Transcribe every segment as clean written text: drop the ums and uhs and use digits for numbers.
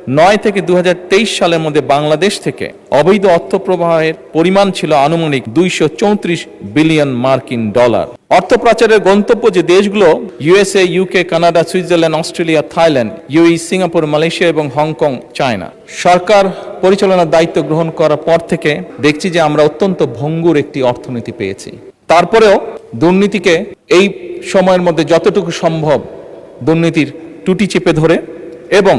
2009 থেকে 2023 সালের মধ্যে বাংলাদেশ থেকে অবৈধ অর্থ প্রবাহের পরিমাণ ছিল আনুমানিক 234 বিলিয়ন মার্কিন ডলার। অর্থ পাচারের গন্তব্য যে দেশগুলো USA, UK, Canada, Switzerland, Australia, Thailand, UAE, Singapore, Malaysia এবং হংকং, চায়না। সরকার পরিচালনার দায়িত্ব গ্রহণ করার পর থেকে দেখছি যে আমরা অত্যন্ত ভঙ্গুর একটি অর্থনীতি পেয়েছি। তারপরেও দুর্নীতিকে এই সময়ের মধ্যে যতটুকু সম্ভব দুর্নীতির টুটি চেপে ধরে এবং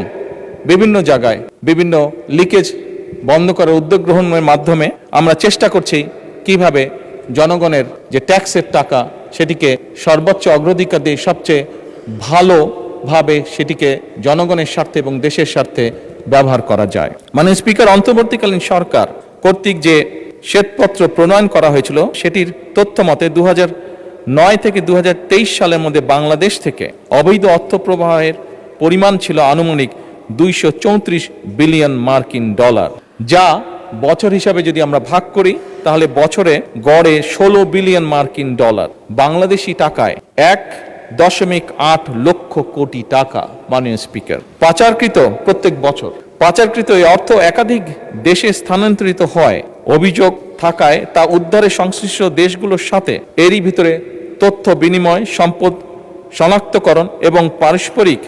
বিভিন্ন জায়গায় বিভিন্ন লিকেজ বন্ধ করার উদ্যোগ গ্রহণের মাধ্যমে আমরা চেষ্টা করছি কিভাবে জনগণের যে ট্যাক্সের টাকা সেটিকে সর্বোচ্চ অগ্রাধিকার দিয়ে সবচেয়ে ভালোভাবে সেটিকে জনগণের স্বার্থে এবং দেশের স্বার্থে ব্যবহার করা যায়। মাননীয় স্পিকার, অন্তর্বর্তীকালীন সরকার কর্তৃক যে শ্বেতপত্র প্রণয়ন করা হয়েছিল সেটির তথ্য মতে 2009 থেকে 2023 সালের মধ্যে বাংলাদেশ থেকে অবৈধ অর্থ প্রবাহের পরিমাণ ছিল আনুমানিক 234 বিলিয়ন মার্কিন ডলার, যা বছর হিসাবে যদি আমরা ভাগ করি তাহলে বছরে গড়ে 16 বিলিয়ন মার্কিন ডলার, বাংলাদেশি টাকায় 1.8 লক্ষ কোটি টাকা। মাননীয় স্পিকার, প্রত্যেক বছর পাচারকৃত এই অর্থ একাধিক দেশে স্থানান্তরিত হয় অভিযোগ থাকায় তা উদ্ধারে সংশ্লিষ্ট দেশগুলোর সাথে এরই ভিতরে তথ্য বিনিময়, সম্পদ শনাক্তকরণ এবং পারস্পরিক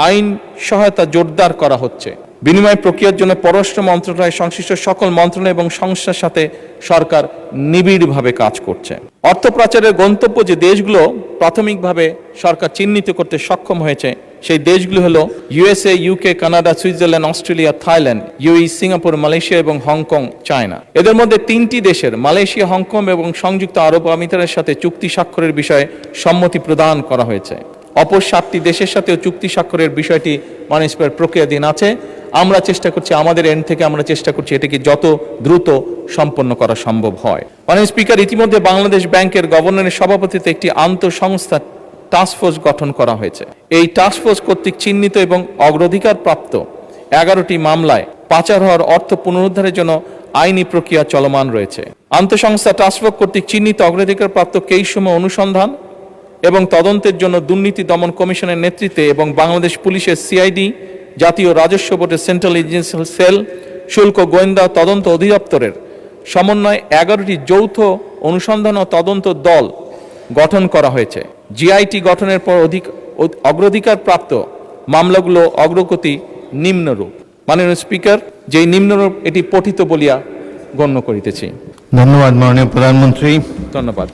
আইন সহায়তা জোরদার করা হচ্ছে। বিনিময় প্রক্রিয়ার জন্য পররাষ্ট্র মন্ত্রণালয় সংশ্লিষ্ট সকল মন্ত্রণালয় এবং সংস্থার সাথে সরকার নিবিড়ভাবে কাজ করছে। অর্থ পাচারের গন্তব্য যে দেশগুলো প্রাথমিকভাবে সরকার চিহ্নিত করতে সক্ষম হয়েছে সেই দেশগুলো হলো USA, UK, Canada, Switzerland, Australia, Thailand, UAE, Singapore, Malaysia এবং হংকং, চায়না। এদের মধ্যে 3টি দেশের মালয়েশিয়া, হংকং এবং সংযুক্ত আরব আমিরাতের সাথে চুক্তি স্বাক্ষরের বিষয়ে সম্মতি প্রদান করা হয়েছে। অপর 7টি দেশের সাথেও চুক্তি স্বাক্ষরের বিষয়টি মাননীয় প্রক্রিয়াধীন আছে। আমরা চেষ্টা করছি, আমাদের এন্ড থেকে আমরা চেষ্টা করছি এটাকে যত দ্রুত সম্পন্ন করা সম্ভব হয়। মাননীয় স্পিকার, ইতিমধ্যে বাংলাদেশ ব্যাংকের গভর্নরের সভাপতিত্বে একটি আন্তঃসংস্থা টাস্কফোর্স গঠন করা হয়েছে। এই টাস্কফোর্স কর্তৃক চিহ্নিত এবং অগ্রাধিকার প্রাপ্ত 11টি মামলায় পাচার হওয়ার অর্থ পুনরুদ্ধারের জন্য আইনি প্রক্রিয়া চলমান রয়েছে। আন্তঃসংস্থা টাস্কফোর্স কর্তৃক চিহ্নিত অগ্রাধিকার প্রাপ্ত কেসসমূহ অনুসন্ধান এবং তদন্তের জন্য দুর্নীতি দমন কমিশনের নেতৃত্বে এবং বাংলাদেশ পুলিশের সিআইডি, জাতীয় রাজস্ব বোর্ডের সেন্ট্রাল এজেন্সিয়াল সেল, শুল্ক গোয়েন্দা তদন্ত অধিদপ্তরের সমন্বয়ে 11টি যৌথ অনুসন্ধান ও তদন্ত দল গঠন করা হয়েছে। জিআইটি গঠনের পর অগ্রাধিকার প্রাপ্ত মামলাগুলো অগ্রগতি নিম্নরূপ। মাননীয় স্পিকার, যেই নিম্নরূপ এটি পঠিত বলিয়া গণ্য করিতেছি। ধন্যবাদ মাননীয় প্রধানমন্ত্রী। ধন্যবাদ।